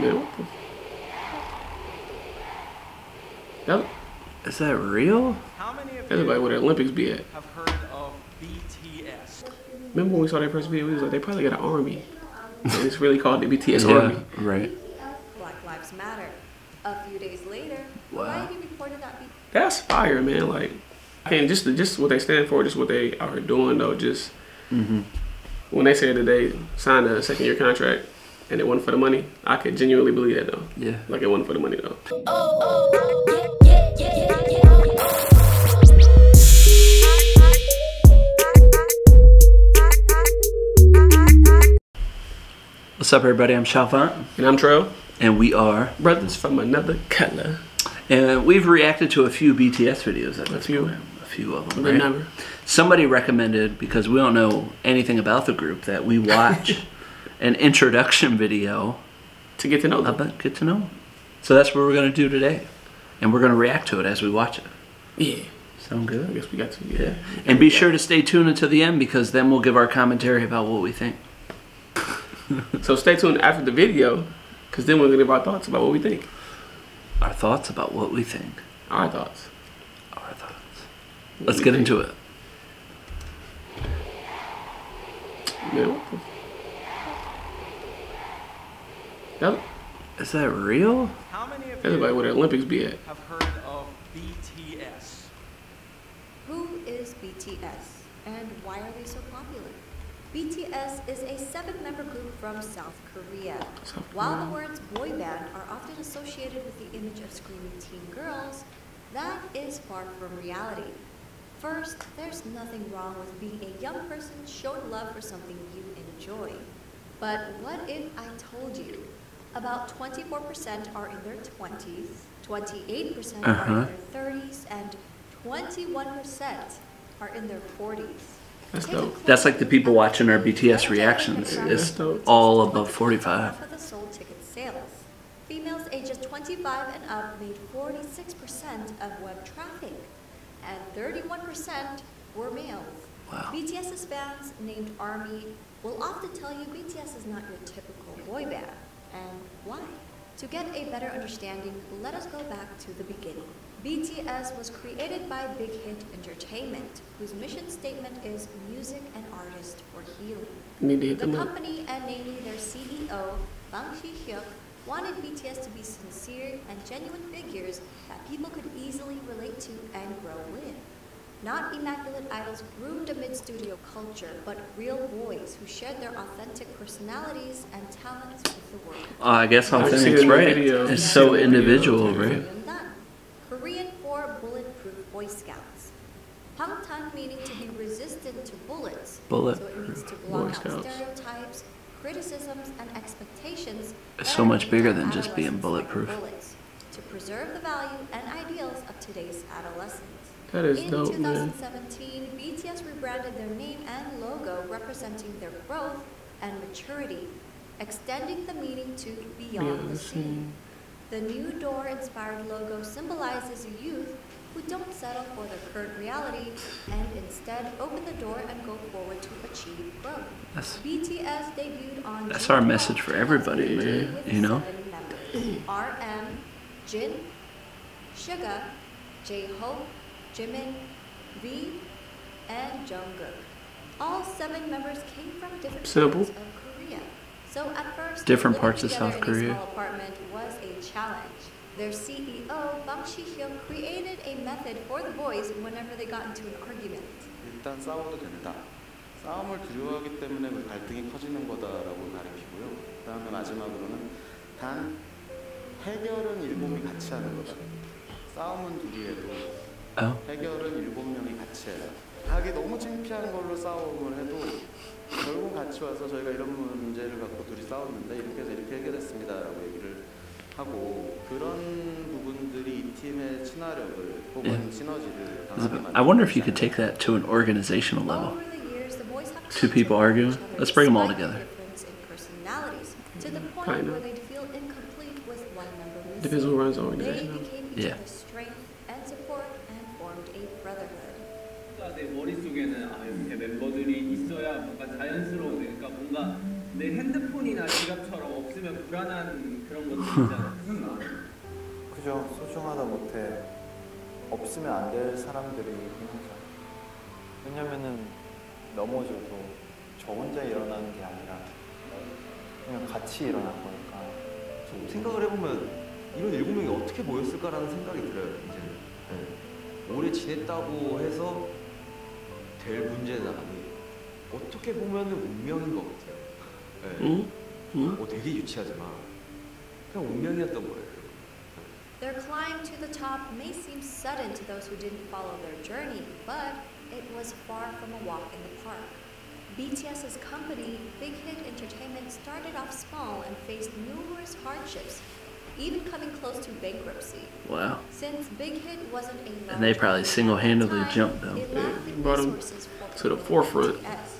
Man, what the? Is that real? How many of That's like where the Olympics be at. have heard of BTS? Remember when we saw their first video? We was like, they probably got an army. And it's really called the BTS Army. Right. Black Lives Matter. A few days later, Wow. Variety reported that That's fire, man. Like, I mean, just what they stand for, just what they are doing, though. Just when they said that they signed a second-year contract and it wasn't for the money, I could genuinely believe that, though. Yeah. Like, it wasn't for the money, though. What's up, everybody? I'm Chalfant. And I'm Trell. And we are Brothers from another color. And we've reacted to a few BTS videos at this point. A few of them, right? Remember. Somebody recommended, because we don't know anything about the group, that we watch an introduction video To get to know them. Get to know them. So that's what we're going to do today. And we're going to react to it as we watch it. Yeah. Sound good? I guess we got to, yeah. And be sure to stay tuned until the end, because then we'll give our commentary about what we think. So stay tuned after the video, because then we're going to give our thoughts about what we think. Our thoughts about what we think. Our thoughts. Our thoughts. Let's get into it. Man, what the? Is that real? How many of That's like where the Olympics be at. have heard of BTS? Who is BTS and why are they so popular? BTS is a 7-member group from South Korea. While the words boy band are often associated with the image of screaming teen girls, that is far from reality. First, there's nothing wrong with being a young person showing love for something you enjoy. But what if I told you about 24% are in their 20s, 28% are in their 30s, and 21% are in their 40s? That's dope. That's like the people watching our BTS reactions. It's all above 45. For the sold ticket sales. Females ages 25 and up made 46% of web traffic, and 31% were males. Wow. BTS's fans, named ARMY, will often tell you BTS is not your typical boy band. And why? To get a better understanding, let us go back to the beginning. BTS was created by Big Hit Entertainment, whose mission statement is music and artists for healing. The company, and namely their CEO, Bang Si-hyuk, wanted BTS to be sincere and genuine figures that people could easily relate to and grow with. Not immaculate idols groomed amid studio culture, but real boys who shared their authentic personalities and talents with the world. I guess authentic's right. It's so individual, right? Korean for Bulletproof Boy Scouts. Bangtan meaning to be resistant to bullets. So it means to block out stereotypes, criticisms, and expectations. It's so much bigger than just being bulletproof. To preserve the value and ideals of today's adolescents. That is dope, man. In 2017, BTS rebranded their name and logo representing their growth and maturity, extending the meaning to beyond the scene. The new door-inspired logo symbolizes youth who don't settle for their current reality and instead open the door and go forward to achieve growth. BTS debuted on That's our message for everybody, man. You know? RM, Jin, Suga, J-Hope, Jimin, V, and Jungkook. All 7 members came from different parts of Korea. So at first, different parts of South Korea. Small apartment was a challenge. Their CEO, Bang Si-hyuk, created a method for the boys whenever they got into an argument. 일단 싸워도 된다. 싸움을 두려워하기 때문에 갈등이 커지는 거다라고 가르치고요. 그다음에 마지막으로는 단 해결은 7이 같이 하는 거다. 싸움은 둘이 해도 해결은 7명이 같이 해라. 하기 너무 창피한 걸로 싸움을 해도 결국 같이 와서 저희가 이런 문제를 갖고 둘이 싸웠는데 이렇게 해서 이렇게 해결했습니다라고 얘기를 하고 그런 부분들이 이 팀의 친화력을 혹은 시너지를 강하게 만들어요. I wonder if you could take that to an organizational level. 2 people arguing. Let's bring them all together. To the point where they'd feel incomplete with one member missing. Depends who runs the They organization. became each other's strength and support and formed a brotherhood. 내 머릿속에는 아, 이렇게 멤버들이 있어야 뭔가 자연스러운 그러니까 뭔가 내 핸드폰이나 지갑처럼 없으면 불안한 그런 것들 있잖아. 무슨 마음? 그죠. 소중하다 못해 없으면 안 될 사람들이 있죠. 왜냐면은 넘어져도 저 혼자 일어나는 게 아니라 그냥 같이 일어난 거니까. 좀 생각을 해보면 이런 7명이 어떻게 모였을까라는 생각이 들어요. 이제는 오래 지냈다고 해서 될 문제는 아니에요. 어떻게 보면은 운명인 것 같아요. 되게 유치하지만 그냥 운명이었던 거예요. Their climb to the top may seem sudden to those who didn't follow their journey, but it was far from a walk in the park. BTS's company, Big Hit Entertainment, started off small and faced numerous hardships, even coming close to bankruptcy. Wow. Since Big Hit wasn't a And they probably single-handedly jumped them. it lacked the Brought 'em resources for to the people forefront. like BTS.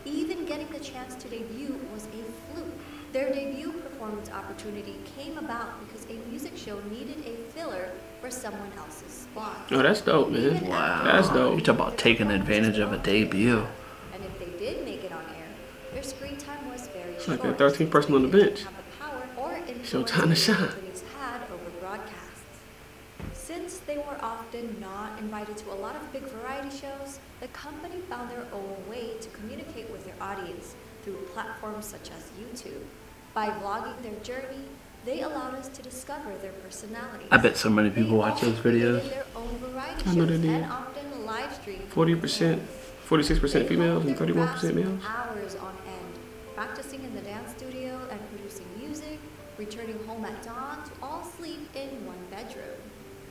Even getting the chance to debut was a fluke. Their debut performance opportunity came about because a music show needed a filler for someone else's spot. Oh, that's dope, man. Wow. That's dope. You talk about taking advantage of a debut. And if they did make it on air, their screen time was very It's short. like the 13th person on the They didn't bench. have the power or Show influence time to the shine. companies had over broadcasts. Since they were often not invited to a lot of big variety shows, the company found their own way to communicate with their audience through platforms such as YouTube. By vlogging their journey, they allowed us to discover their personalities. I bet so many people watch those videos. Their own variety I know they shows did. and often live stream 40%, 46% females and 31% males. Hours on end, practicing in the dance studio and producing music, returning home at dawn to all sleep in one bedroom.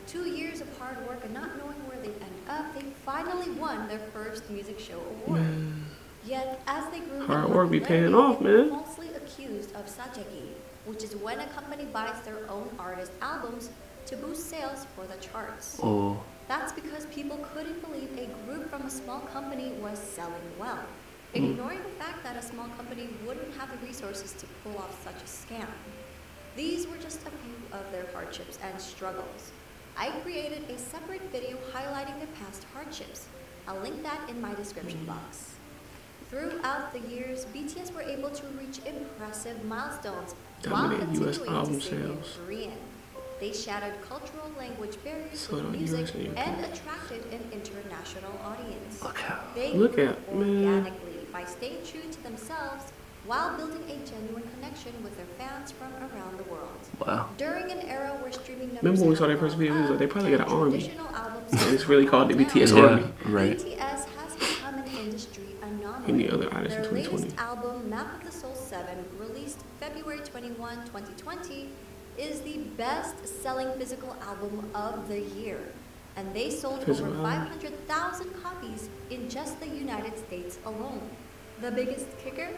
2 years of hard work and not knowing where they'd end up, they finally won their first music show award. Man. Yet, as they grew Hard in work be paying popularity, off, they were man. falsely accused of sajegi, which is when a company buys their own artist albums to boost sales for the charts. Oh, That's because people couldn't believe a group from a small company was selling well, ignoring the fact that a small company wouldn't have the resources to pull off such a scam. These were just a few of their hardships and struggles. I created a separate video highlighting their past hardships. I'll link that in my description box. Throughout the years, BTS were able to reach impressive milestones while Dominate US continuing album to sing in sales. Korean. They shattered cultural language barriers Sold with on music US and UK. and attracted an international audience. look how. They Look grew at, man. organically by staying true to themselves while building a genuine connection with their fans from around the world. Wow. During an era where streaming numbers Remember when we saw had their first gone video, we was like, they probably up got an army. traditional albums And it's had really called the gone BTS down. Army. Right. BTS has become an industry anomaly. Any other artist in Their 2020. latest album, Map of the Soul 7, released February 21, 2020, is the best-selling physical album of the year. And they sold Physical over album. 500,000 copies in just the United States alone. The biggest kicker?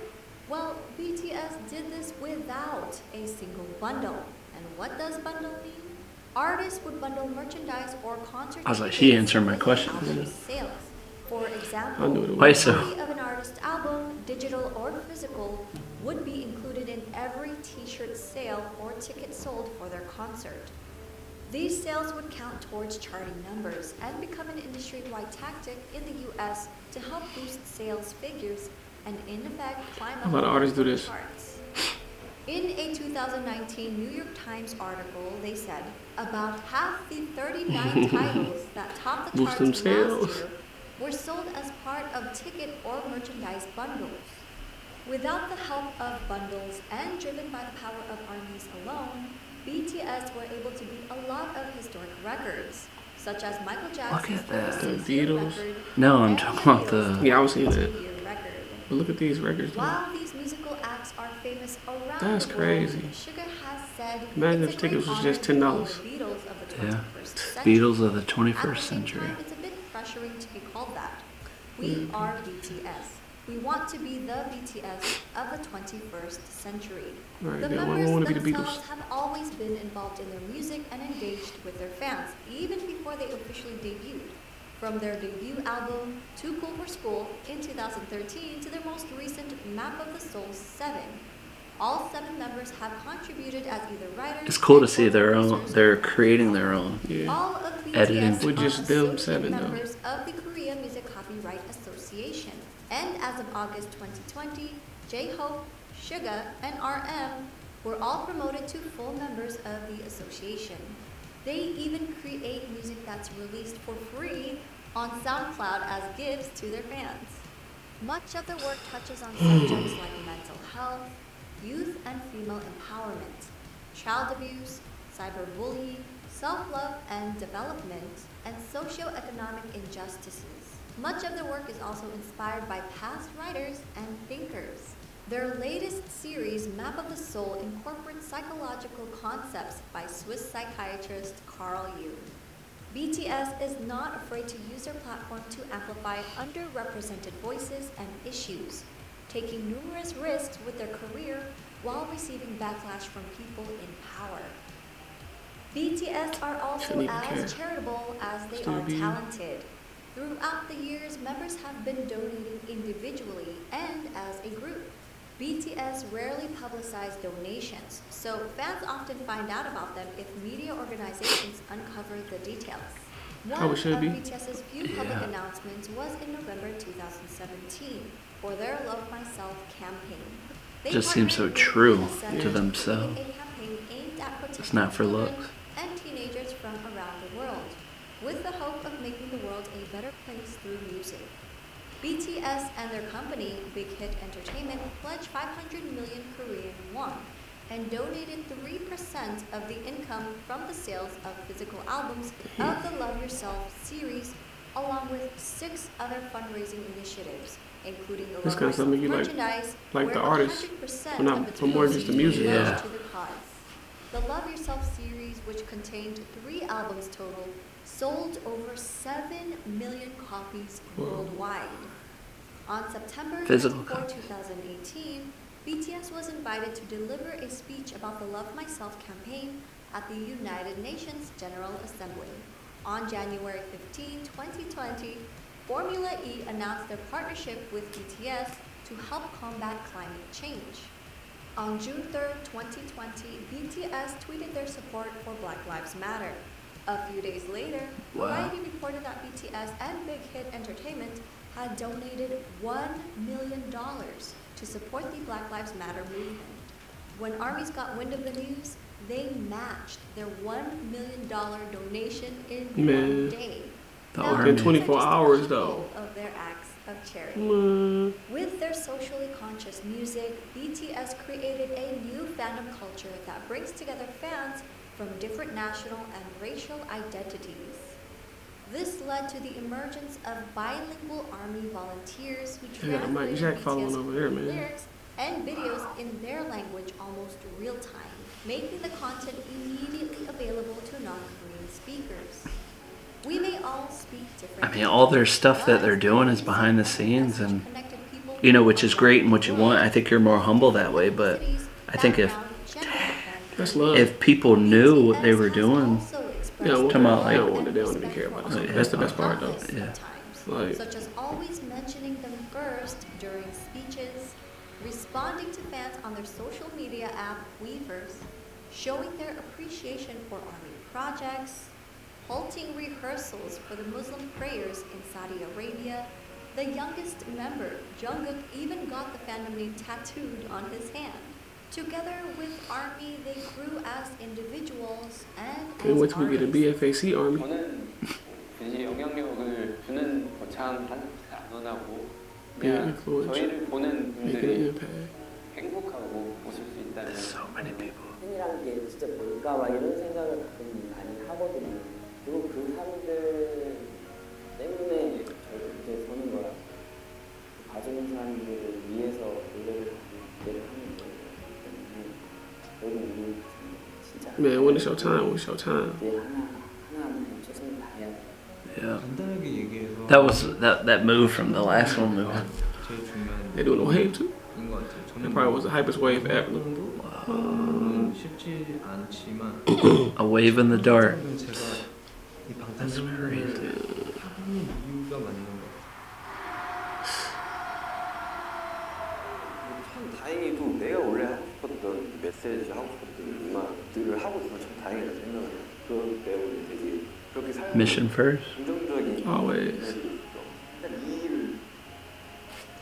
Well, BTS did this without a single bundle. And what does bundle mean? Artists would bundle merchandise or concert I was like, she tickets answered my with question. album sales. For example, I knew it Why was. so? a copy of an artist album, digital or physical, would be included in every t-shirt sale or ticket sold for their concert. These sales would count towards charting numbers and become an industry-wide tactic in the US to help boost sales figures and in effect climb A lot of up artists do the this. charts. In a 2019 New York Times article, they said about half the 39 titles that topped the Boost charts them last sales. year were sold as part of ticket or merchandise bundles. Without the help of bundles and driven by the power of armies alone, BTS were able to beat a lot of historic records, such as Michael Jackson's at that. 46-year The Beatles. record No, I'm and talking the about the- Beatles' Yeah, I was seeing that. 52-year record. But look at these records, though. While these musical acts are famous around That's the crazy. world, Sugar has said Imagine it's if a great tickets was honor just to call $10. the Beatles of the Yeah. 21st century. Beatles of the At 21st the same century. time, it's a bit pressuring to be called that. We are BTS. We want to be the BTS of the 21st century. Right, The they members want to be the themselves Beatles. have always been involved in their music and engaged with their fans, even before they officially debuted. From their debut album, Too Cool for School, in 2013 to their most recent Map of the Soul 7. All 7 members have contributed as either writers. It's cool to and see their own. producers They're of the creating their own. Yeah. all of BTS Editing. With are just them associate 7 though. members of the Korea Music Copyright Association. And as of August 2020, J-Hope, Suga, and RM were all promoted to full members of the association. They even create music that's released for free on SoundCloud as gifts to their fans. Much of their work touches on subjects like mental health, youth and female empowerment, child abuse, cyberbullying, self-love and development, and socio-economic injustices. Much of their work is also inspired by past writers and thinkers. Their latest series, Map of the Soul, incorporates psychological concepts by Swiss psychiatrist Carl Jung. BTS is not afraid to use their platform to amplify underrepresented voices and issues, taking numerous risks with their career while receiving backlash from people in power. BTS are also as charitable as they are talented. Throughout the years, members have been donating individually and as a group. BTS rarely publicize donations, so fans often find out about them if media organizations uncover the details. One of BTS's few public announcements was in November 2017 for their Love Myself campaign. They Just seems so true to themselves. a campaign aimed at protecting It's not for children looks. and teenagers from around the world, with the hope of making the world a better place through music. BTS and their company, Big Hit Entertainment, pledged 500 million Korean won and donated 3% of the income from the sales of physical albums of the Love Yourself series, along with 6 other fundraising initiatives, including the This Love kind of stuff Myself make you merchandise, like where the artist, 100% but not of its for more just the music. proceeds Yeah. goes to the cause. The Love Yourself series, which contained 3 albums total, sold over 7 million copies worldwide. On September Physical 24, copies. 2018, BTS was invited to deliver a speech about the Love Myself campaign at the United Nations General Assembly. On January 15, 2020, Formula E announced their partnership with BTS to help combat climate change. On June 3, 2020, BTS tweeted their support for Black Lives Matter. A few days later, Wow. Variety reported that BTS and Big Hit Entertainment had donated $1 million to support the Black Lives Matter movement. When ARMYs got wind of the news, they matched their $1 million donation in Man. 1 day. The Now, Army. In 24 these are just a hours, couple though. of their acts of charity. Mm. With their socially conscious music, BTS created a new fandom culture that brings together fans from different national and racial identities. This led to the emergence of bilingual ARMY volunteers who They got Mike translated Jack following BTS over there, man. lyrics and videos in their language almost real time, making the content immediately available to non-Korean speakers. We may all speak different. I mean, all their stuff that they're doing is behind the scenes, and you know, which is great and what you want. I think you're more humble that way, but I think That's love. if people knew what they were doing, Yeah, well, Come on, they don't like- want to. They don't even care about it. Yeah. That's the best part, though. Yeah. Like- Such as always mentioning them first during speeches, responding to fans on their social media app Weverse, showing their appreciation for ARMY projects, halting rehearsals for the Muslim prayers in Saudi Arabia. The youngest member, Jungkook, even got the fandom name tattooed on his hand. Together with ARMY, they grew as individuals and Can't wait as till we get a artists. BFAC army. 저는 이제 영향력을 주는 거창 안 원하고 Being 그냥 influential, 저희를 보는 making an 분들이 impact. 행복하고 웃을 수 있다면 there's so many people. 팬이라는 게 진짜 뭘까 막 이런 생각을 가끔 많이 하거든요. 그리고 그 사람들 때문에 저렇게 서는 거라 그 봐주는 사람들을 위해서 노래를 하는 거예요. 때문에 저희는 우리 진짜 Man, when it's your time, when it's your time. 이제 하나하나 최선을 다해야 돼요. Yeah. 간단하게 얘기해서 That was that move from the last one movie. 제일 중요한 They doing a wave too. 인 것 같아요. That probably was the hypest wave ever. 는 쉽지 않지만 A wave in the dark. 저는 제가 이 That's crazy. 방탄소년단을 하는 이유가 맞는 것 같아요. 참 다행히도 내가 원래 하고 싶었던 메시지 하고 싶었던 음악들을 하고 있어서 참 다행이라고 생각해요. 그렇기 때문에 되게 그렇게 살고 Mission first. 긍정적인 Always. 메시지가 있어. 일단 이 일을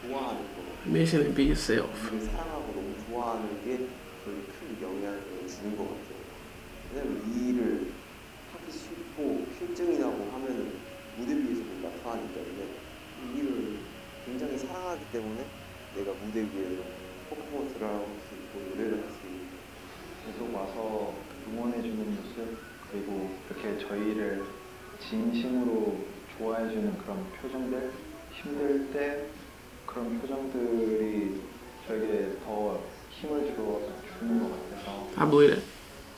좋아하는 거, Mission and be yourself. 일을 사랑하고 너무 좋아하는 나타나는 게 거의 큰 영향을 주는 것 같아요. 왜냐면 이 일을 하기 싫고 필증이 나고 하면은 무대 위에서 나타나기 때문에 이 일을 굉장히 사랑하기 때문에 내가 무대 위에서 퍼포먼스를 할 수 있고 노래를 할 수 있고 계속 와서 응원해주는 모습 그리고 이렇게 저희를 진심으로 좋아해주는 그런 표정들 힘들 때 그런 표정들이 저에게 더 힘을 주는 것 같아서 I believe that.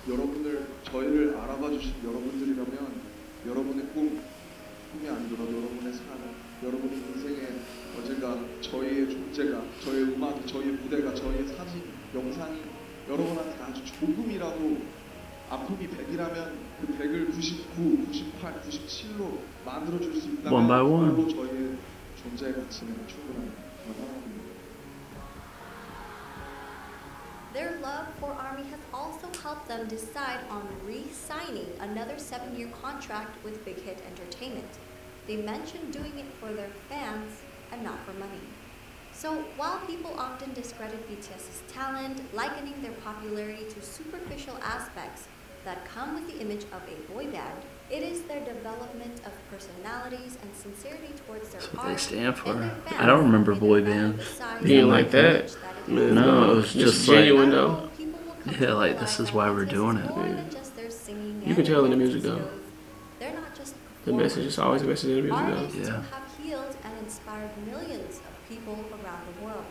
여러분들 저희를 알아봐 주신 여러분들이라면 여러분의 꿈이 아니더라도 여러분의 삶, 여러분의 인생의 어제가 저희의 존재가 저희의 음악, 저희의 무대가 저희의 사진, 영상이 여러분한테 아주 조금이라도 아픔이 100이라면 그 100을 99, 98, 97로 만들어줄 수 있다면 One by one. 그걸로 저희의 존재의 가치는 충분한 그런 사람입니다. Their love for ARMY has also helped them decide on re-signing another 7-year contract with Big Hit Entertainment. They mentioned doing it for their fans and not for money. So while people often discredit BTS's talent, likening their popularity to superficial aspects that come with the image of a boy band, it is their development of personalities and sincerity towards their That's what art they stand for. and their fans I don't remember that boy make them bands decide being on like the that. image it Man, is. No, it was just like- genuine though. Yeah, like this is why we're doing it. More than just their singing You can and tell in the dance music though. skills. They're not just The message is always a message in the music artists though. Yeah. who have healed and inspired millions of people around the world.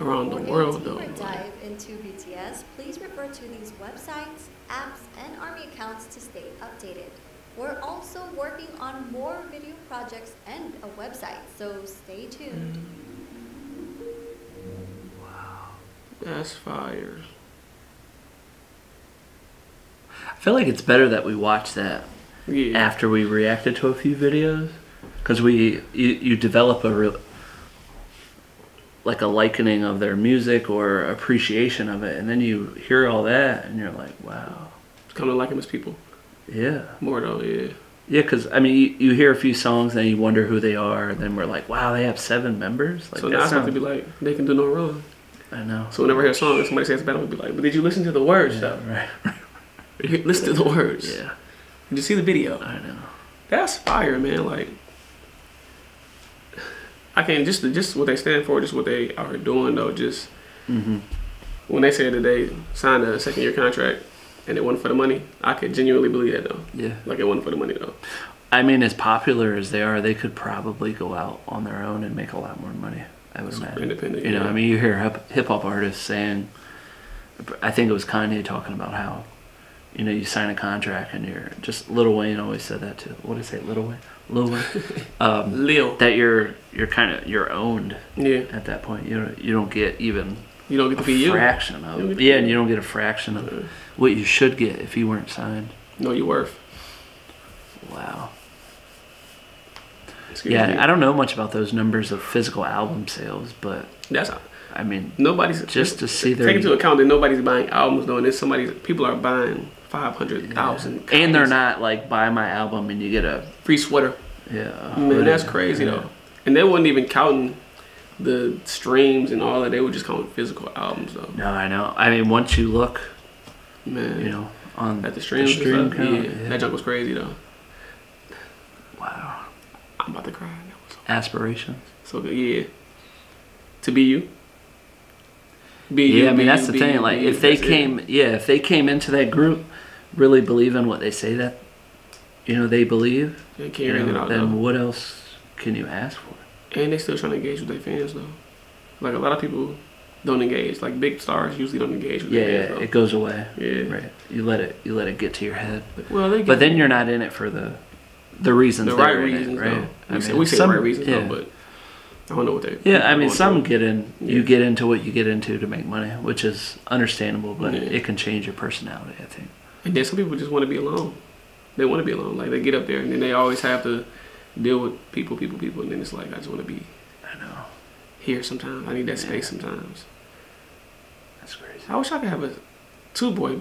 Around the For world a though. deeper dive into BTS, please refer to these websites, apps, and ARMY accounts to stay updated. We're also working on more video projects and a website, so stay tuned. That's fire. I feel like it's better that we watch that Yeah. after we reacted to a few videos, because you develop like a likening of their music or appreciation of it, and then you hear all that and you're like, wow. It's kind of like him as people. Yeah. More though, yeah. Yeah, because I mean, you hear a few songs and you wonder who they are, and then we're like, wow, they have 7 members. Like, So now it's have to be like, they can do no wrong. I know. So whenever I hear a song and somebody says bad, I'm gonna be like, but did you listen to the words though? Right. Listen to the words. Yeah. Did you see the video? I know. That's fire, man. Like, I can't just what they stand for, just what they are doing though. Just when they said that they signed a 2nd-year contract and it wasn't for the money, I could genuinely believe that though. Yeah. Like it wasn't for the money though. I mean, as popular as they are, they could probably go out on their own and make a lot more money, I would imagine. Independent, You know, yeah. I mean, you hear hip hop artists saying, I think it was Kanye talking about how, you know, you sign a contract and you're just, Lil Wayne always said that too. What did he say, Lil Wayne? Lil Wayne. Lil. That you're kind of, you're owned. Yeah. At that point, you don't get even. You don't get to be you. Fraction of. And you don't get a fraction of what you should get if you weren't signed. No, you're worth. Wow. Excuse Yeah, me. I don't know much about those numbers of physical album sales, but That's. I mean, Nobody's just to see their take into account that nobody's buying albums though, and then people are buying 500,000, and they're not like buy my album and you get a free sweater. Yeah, Man, that's crazy though. And they weren't even counting the streams and all that. They were just counting physical albums though. No, I know. I mean, once you look, Man, you know, on at the streams, stream and stuff, count, yeah, that junk was crazy though. Wow, I'm about to cry. aspirations. So good, yeah. To be you. Be you. Yeah, I mean be that's you, the be thing. you, Like be you. if they That's it. if they came into that group really believing what they say that, you know, they believe, They carrying it out then though. what else can you ask for? And they still trying to engage with their fans though. Like a lot of people don't engage. Like big stars usually don't engage with their fans Yeah, though. it goes away. Yeah. Right. You let it get to your head. Well, they But then you're not in it for the reasons. the right they're in it, reasons right? though. We say some- the right reasons yeah. though, but I don't know what they. Yeah, I mean, going some through. get in. You Yeah. get into what you get into to make money, which is understandable, but Yeah. it can change your personality, I think. And then some people just want to be alone. They want to be alone. Like they get up there and then they always have to deal with people, and then it's like I just want to be. I know. Here sometimes. I need that space sometimes. That's crazy. I wish I could have a two-boy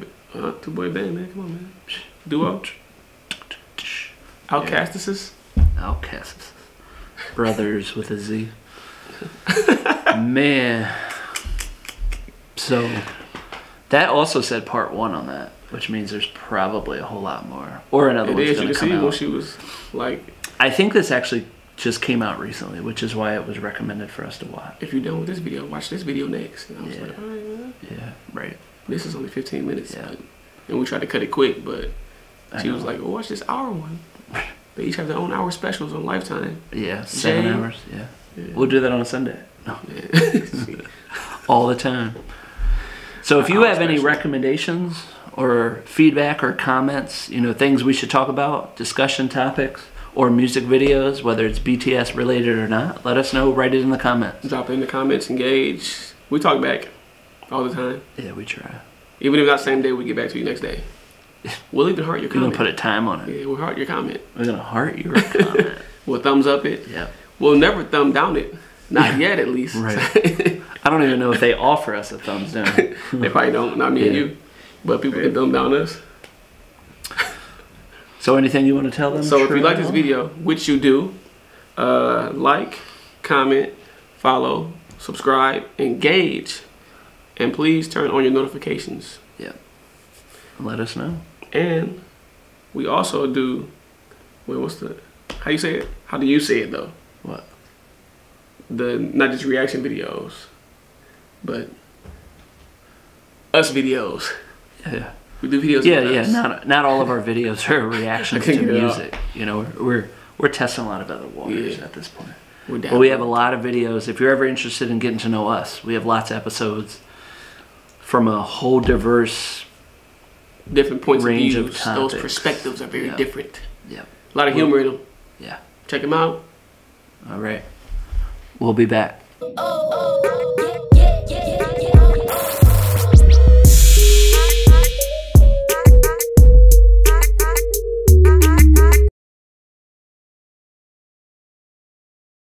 band, man. Come on, man. Duo. Outcastices. Outcasts. Brothers with a Z. Man. So that also said part 1 on that, which means there's probably a whole lot more, or another one's You going can to come see out. when she was like, I think this actually just came out recently, which is why it was recommended for us to watch. if you're done with this video, watch this video next. And I was like, all right, man. Yeah, right. This is only 15 minutes. Yeah. And we tried to cut it quick, but I she know. was like, well, watch this hour one. They each have their own hour specials on Lifetime. Yeah, 7 Jay. hours. Yeah. Yeah. We'll do that on a Sunday. No. Yeah. All the time. So if you Hour have any special. recommendations or feedback or comments, you know, things we should talk about, discussion topics, or music videos, whether it's BTS related or not, let us know. Write it in the comments. Drop it in the comments, engage. We talk back all the time. Yeah, we try. Even if not same day, we get back to you next day. We'll even heart your We're going comment. to put a time on it. Yeah, we'll heart your comment. We're going to heart your comment. We'll thumbs up it. Yeah. We'll never thumb down it. Not yet, at least. Right. I don't even know if they offer us a thumbs down. They probably don't. Not me and Yeah. you. But people can thumb down us. So anything you want to tell them? So if you like this video, which you do, like, comment, follow, subscribe, engage, and please turn on your notifications. Yeah. Let us know. And we also do, wait, what's the, how you say it? How do you say it though? What? The, not just reaction videos, but us videos. Yeah. We do videos. Yeah, with yeah. us. Not all of our videos are reactions I to can't get it out. music. You know, we're testing a lot of other waters Yeah. at this point. We're down. But we have a lot of videos. If you're ever interested in getting to know us, we have lots of episodes from a whole diverse different points range of of views. topics. Those perspectives are very Yeah. different. Yeah. A lot of humor in them. Yeah. Check them out. All right. We'll be back. Oh, oh, yeah.